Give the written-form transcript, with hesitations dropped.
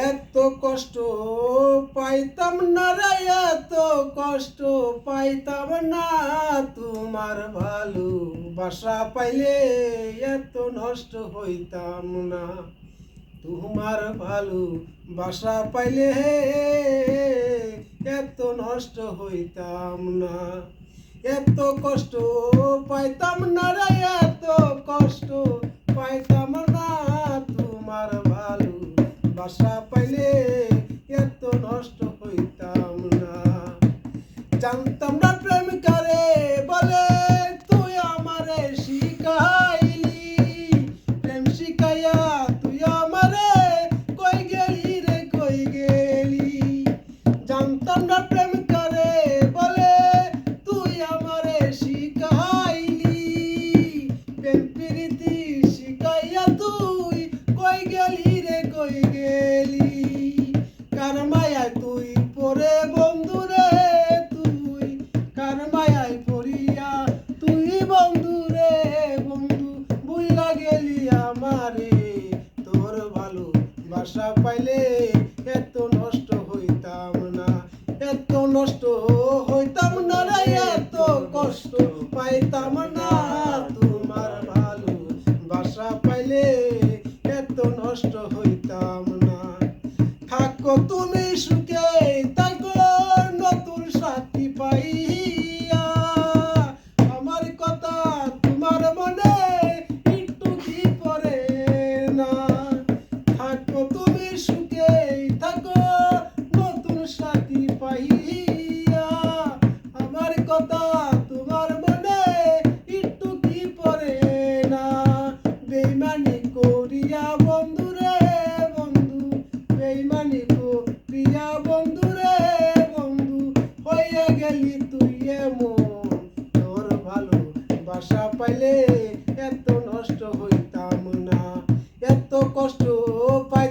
এত কষ্ট পাইতাম না রে, এত কষ্ট পাইতাম না। তোমার ভালোবাসা পাইলে এত নষ্ট হইতাম না। তোমার ভালোবাসা পাইলে এত নষ্ট হইতাম না। এত কষ্ট পাইতাম না রে, এত কষ্ট পাইতাম না। তোমার ভালোবাসা পাইলে এত নষ্ট হইতাম না। জানতাম না প্রেম কারে বলে, তুই আমারে শিখাইলি। প্রেম শিখাইয়া তুই আমারে কই গেলি রে, কই গেলি। জানতাম না প্রেম কারে বলে, তুই আমারে শিখাইলি। প্রেম প্রীতি শিখাইয়া তুই কই গেলি রে, কই গেলি। কার মায়ায় তুই পরে বন্ধু রে, তুই কার মায়ায় পড়িয়া তুই বন্ধু রে, বন্ধু ভুইলা গেলি আমারে। তোর ভালোবাসা পাইলে এত নষ্ট হইতাম না, এত নষ্ট হইতাম না রে, এত কষ্ট পাইতাম না। তোমার ভালোবাসা পাইলে এত নষ্ট হইতাম না। থাকো তুমি সুখে, থাকো নতুন সাথী পাইয়া। আমার কথা তোমার মনে একটু কি পড়ে না। থাকো তুমি সুখে, থাকো নতুন সাথী পাইয়া। আমার কথা তোমার মনে একটু কি পড়ে না। বেইমানি করিয়া বন্ধু রে, বন্ধু বেইমানি করিয়া বন্ধু রে, বন্ধু হইয়া গেলি তুই এমন। তোর ভালোবাসা পাইলে এত নষ্ট হইতাম না, এত কষ্ট পাই